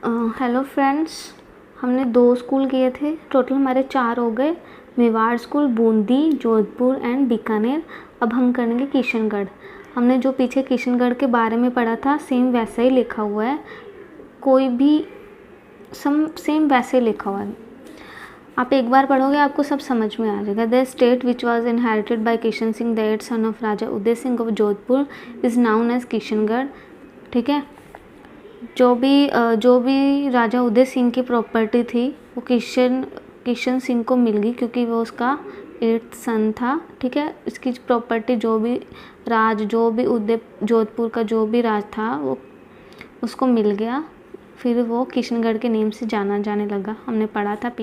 Hello friends, हमने 2 school किए थे, टोटल हमारे 4 हो गए। Mewar school, Bundi, Jodhpur and Bikaner. अब हम करेंगे किशनगढ़। हमने जो पीछे किशनगढ़ के बारे में पढ़ा था सेम वैसा ही लिखा हुआ है, कोई भी सेम वैसे ही लिखा हुआ है। आप एक बार पढ़ोगे आपको सब समझ में आ जाएगा। The state which was inherited by Kishan Singh the 8th son of Raja Uday Singh of Jodhpur is known as Kishangarh. ठीक है, जो भी राजा उदय सिंह की प्रॉपर्टी थी वो किशन सिंह को मिल गई, क्योंकि वो उसका 8th सन था। ठीक है, इसकी प्रॉपर्टी जो भी उदय जोधपुर का जो भी राज था वो उसको मिल गया। फिर वो किशनगढ़ के नेम से जाना जाने लगा, हमने पढ़ा था।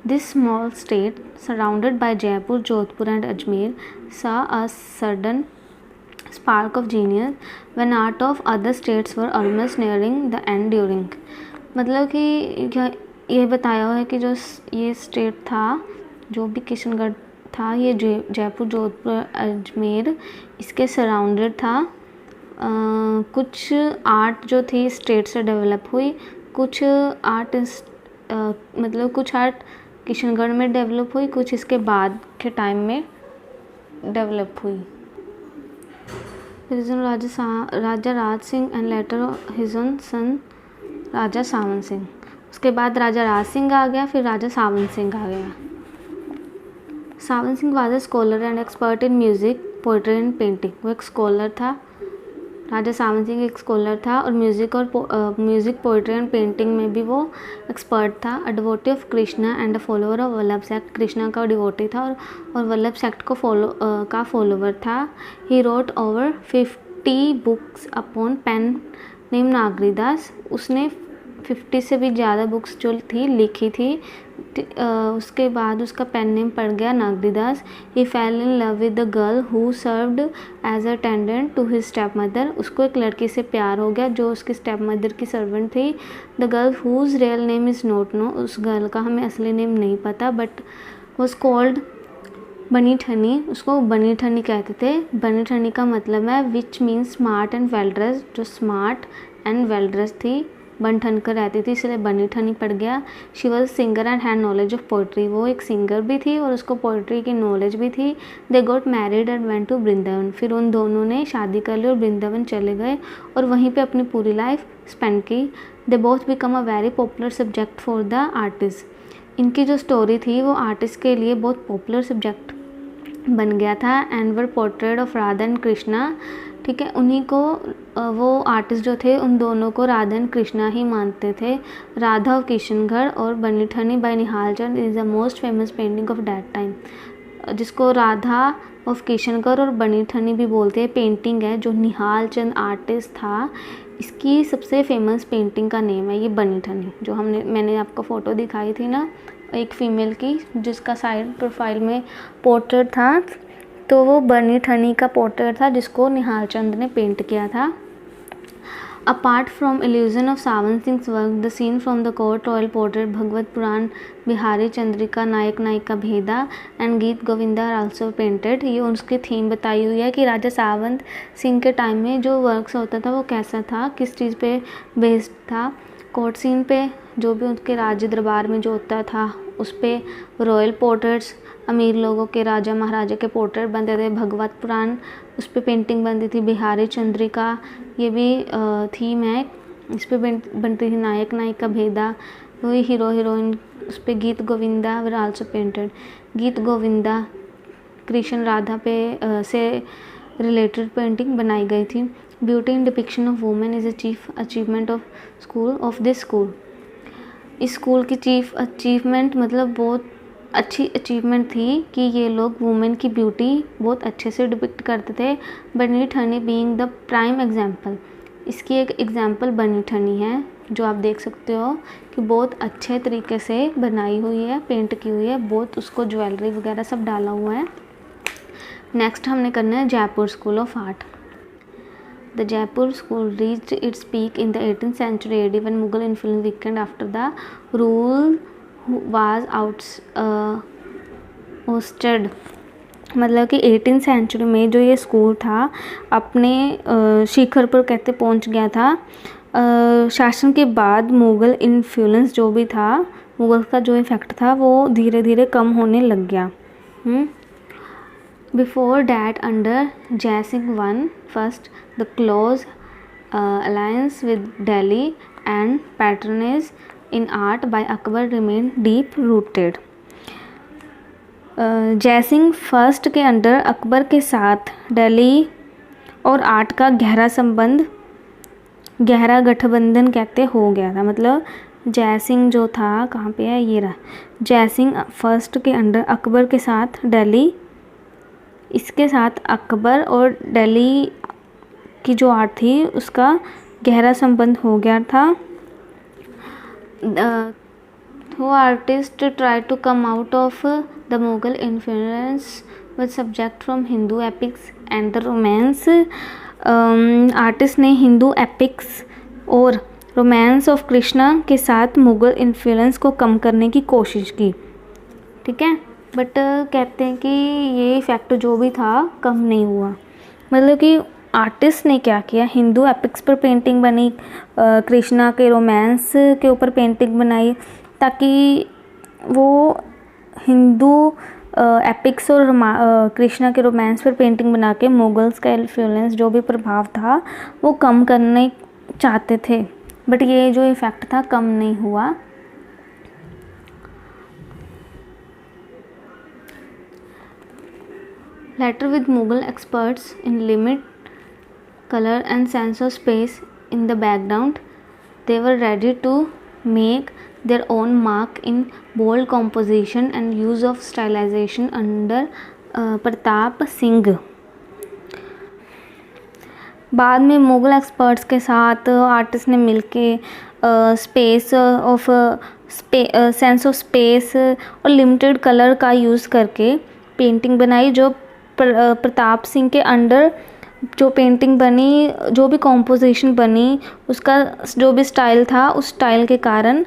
This small state surrounded by Jaipur, Jodhpur and Ajmer saw a sudden spark of genius when art of other states were almost nearing the end during। मतलब कि ये बताया हुआ है कि जो ये स्टेट था, जो भी किशनगढ़ था, ये जयपुर, जोधपुर, अजमेर इसके सराउंडेड था। कुछ आर्ट जो थी स्टेट से डेवलप हुई, कुछ आर्ट कुछ आर्ट किशनगढ़ में डेवलप हुई, कुछ इसके बाद के टाइम में डेवलप हुई। Raja Raj Singh and later his own son Raja Sawan Singh. उसके बाद राजा राज सिंह आ गया, फिर राजा सावन सिंह आ गया। Sawan Singh was a scholar and expert in music, poetry and painting. वो एक स्कॉलर था, राजा सावन सिंह एक स्कॉलर था, और म्यूज़िक, पोइट्री एंड पेंटिंग में भी वो एक्सपर्ट था। A devotee of Krishna and a follower of Vallabh sect. Krishna का डिवोटी था और वल्लभ सेक्ट को फॉलोवर था। He wrote over 50 books upon pen name Nagaridas. उसने 50 से भी ज़्यादा बुक्स जो थी लिखी थी। उसके बाद उसका पेन नेम पड़ गया Nagaridas. He fell in love with the girl who served as a attendant to his step mother. उसको एक लड़की से प्यार हो गया जो उसकी स्टेप मदर की सर्वेंट थी। The girl whose real name is not know. उस गर्ल का हमें असली नेम नहीं पता, बट वॉज कॉल्ड बनी ठनी। उसको बनी ठनी कहते थे। बनी ठनी का मतलब है which means smart and well dress. जो स्मार्ट एंड वेल ड्रेस थी, बन ठन कर रहती थी, इसलिए बनी ठनी पड़ गया। She was singer and had knowledge of poetry. वो एक सिंगर भी थी और उसको पोइट्री की नॉलेज भी थी। They got married and went to Vrindavan. फिर उन दोनों ने शादी कर ली और वृंदावन चले गए और वहीं पे अपनी पूरी लाइफ स्पेंड की। They both become a very popular subject for the artist. इनकी जो स्टोरी थी वो आर्टिस्ट के लिए बहुत पॉपुलर सब्जेक्ट बन गया था। And were portrait of Radha and Krishna. ठीक है, उन्हीं को वो आर्टिस्ट जो थे उन दोनों को राधा एंड कृष्णा ही मानते थे। राधा ऑफ किशनगढ़ और Bani Thani by Nihal Chand is the most famous painting of that time. जिसको राधा ऑफ किशनगढ़ और बनी ठनी भी बोलते हैं, पेंटिंग है जो निहाल चंद आर्टिस्ट था, इसकी सबसे फेमस पेंटिंग का नेम है ये बनी ठनी। जो मैंने आपको फ़ोटो दिखाई थी ना, एक फ़ीमेल की जिसका साइड प्रोफाइल में पोर्ट्रेट था, तो वो बनी ठनी का पोर्ट्रेट था जिसको निहाल चंद ने पेंट किया था। Apart from illusion of Sawan Singh work, the scene from the court royal portrait, Bhagavata Purana, Bihari Chandrika, Nayaka Nayika Bheda and गीत गोविंदा आर आल्सो पेंटेड। ये उसकी थीम बताई हुई है कि राजा सावंत सिंह के टाइम में जो वर्क्स होता था वो कैसा था, किस चीज़ पे बेस्ड था। कोर्ट सीन पे जो भी उनके राज्य दरबार में जो होता था उस पर रॉयल पोर्ट्रेट्स, अमीर लोगों के, राजा महाराजा के पोर्ट्रेट बनते थे। भगवत पुराण उस पर पेंटिंग बनती थी। बिहारी चंद्रिका ये भी थीम है, इस पर बनती थी। नायक नायिका भेदा वही हीरो हीरोइन, उस पर गीत गोविंदा वर आल्सो पेंटेड। गीत गोविंदा कृष्ण राधा पे से रिलेटेड पेंटिंग बनाई गई थी। Beauty in depiction of women is a chief achievement of this school. इस स्कूल की चीफ अचीवमेंट मतलब बहुत अच्छी अचीवमेंट थी कि ये लोग वुमेन की ब्यूटी बहुत अच्छे से डिपिक्ट करते थे। बनी ठनी बीइंग द प्राइम एग्जाम्पल। इसकी एक एग्जाम्पल बनी ठनी है जो आप देख सकते हो कि बहुत अच्छे तरीके से बनाई हुई है, पेंट की हुई है, बहुत उसको ज्वेलरी वगैरह सब डाला हुआ है। नेक्स्ट हमने करना है Jaipur school of art. The Jaipur school reached its peak in the 18th century AD when Mughal influence weakened after the rule was ousted। मतलब कि 18th सेंचुरी में जो ये स्कूल था अपने शिखर पर कहते पहुंच गया था शासन के बाद मुग़ल इन्फ्लुएंस जो भी था, मुग़ल का जो इफ़ेक्ट था वो धीरे धीरे कम होने लग गया। Before that under Jai Singh one first the close alliance with Delhi and patronage in art by Akbar remain deep rooted. Jai Singh first के अंडर अकबर के साथ दिल्ली और आर्ट का गहरा संबंध, गहरा गठबंधन कहते हो गया था। मतलब जय सिंह जो था, कहाँ पे है, ये रहा, जय सिंह फर्स्ट के अंडर अकबर के साथ दिल्ली, इसके साथ अकबर और दिल्ली की जो आर्ट थी उसका गहरा संबंध हो गया था। Who artists try to come out of the Mughal influence with subject from Hindu epics and the romance। Artist ने हिंदू एपिक्स और रोमांस ऑफ कृष्णा के साथ मुग़ल इन्फ्लुएंस को कम करने की कोशिश की, ठीक है। बट कहते हैं कि ये इफ़ेक्ट जो भी था कम नहीं हुआ। मतलब कि आर्टिस्ट ने क्या किया, हिंदू एपिक्स पर पेंटिंग बनी, कृष्णा के रोमांस के ऊपर पेंटिंग बनाई, ताकि वो हिंदू एपिक्स और कृष्णा के रोमांस पर पेंटिंग बना के मुगल्स का इन्फ्लुएंस जो भी प्रभाव था वो कम करने चाहते थे। बट ये जो इफ़ेक्ट था कम नहीं हुआ। Later with Mughal experts in limit color and sense of space in the background, they were ready to make their own mark in bold composition and use of stylization under Pratap Singh. बाद में Mughal experts के साथ artist ने मिलके space of sense of space और limited colour का use करके painting बनाई, जो प्रताप सिंह के अंडर जो पेंटिंग बनी, जो भी कॉम्पोजिशन बनी, उसका जो भी स्टाइल था, उस स्टाइल के कारण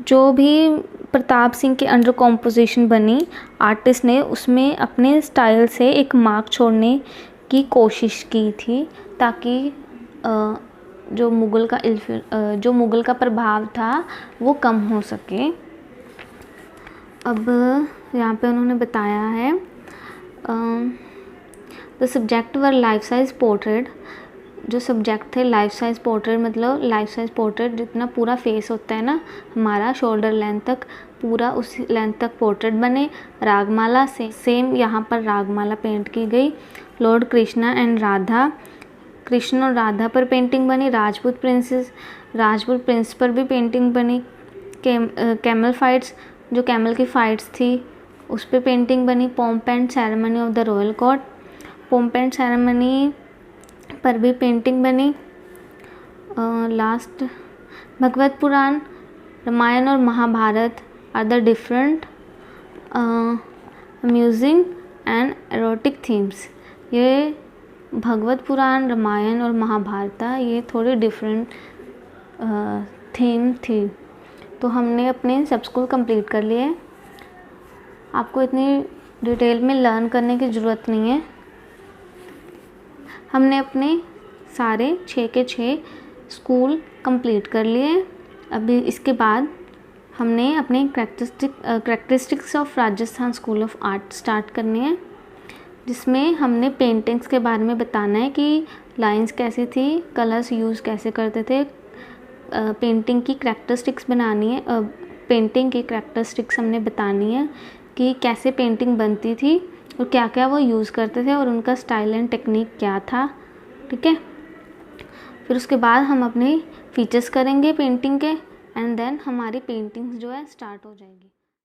जो भी प्रताप सिंह के अंडर कॉम्पोजिशन बनी, आर्टिस्ट ने उसमें अपने स्टाइल से एक मार्क छोड़ने की कोशिश की थी, ताकि जो मुग़ल का प्रभाव था वो कम हो सके। अब यहाँ पे उन्होंने बताया है the subject were life size portrait. जो सब्जेक्ट थे लाइफ साइज पोर्ट्रेट, मतलब लाइफ साइज पोर्ट्रेट जितना पूरा फेस होता है ना हमारा शोल्डर लेंथ तक, पूरा उस लेंथ तक पोर्ट्रेट बने। रागमाला से सेम यहाँ पर रागमाला पेंट की गई। लॉर्ड कृष्णा एंड राधा, कृष्ण और राधा पर पेंटिंग बनी। राजपूत प्रिंस पर भी पेंटिंग बनी। कैमल फाइट्स, जो कैमल की फाइट्स थी उस पर पेंटिंग बनी। Pomp and ceremony of the royal court, pomp and ceremony पर भी पेंटिंग बनी। लास्ट भगवत पुराण, रामायण और Mahabharata are the different amusing and erotic themes. ये भगवत पुराण, रामायण और महाभारत ये थोड़ी डिफरेंट थीम थी। तो हमने अपने सब स्कूल कंप्लीट कर लिए। आपको इतनी डिटेल में लर्न करने की ज़रूरत नहीं है। हमने अपने सारे 6 के 6 स्कूल कंप्लीट कर लिए। अभी इसके बाद हमने अपने characteristics of Rajasthan school of art start करनी है, जिसमें हमने पेंटिंग्स के बारे में बताना है कि लाइंस कैसी थी, कलर्स यूज़ कैसे करते थे, पेंटिंग की करैक्टरिस्टिक्स बनानी है। पेंटिंग की करैक्टरिस्टिक्स हमने बतानी है कि कैसे पेंटिंग बनती थी और क्या क्या वो यूज़ करते थे और उनका स्टाइल एंड टेक्निक क्या था, ठीक है। फिर उसके बाद हम अपने फीचर्स करेंगे पेंटिंग के, एंड देन हमारी पेंटिंग्स जो है स्टार्ट हो जाएगी।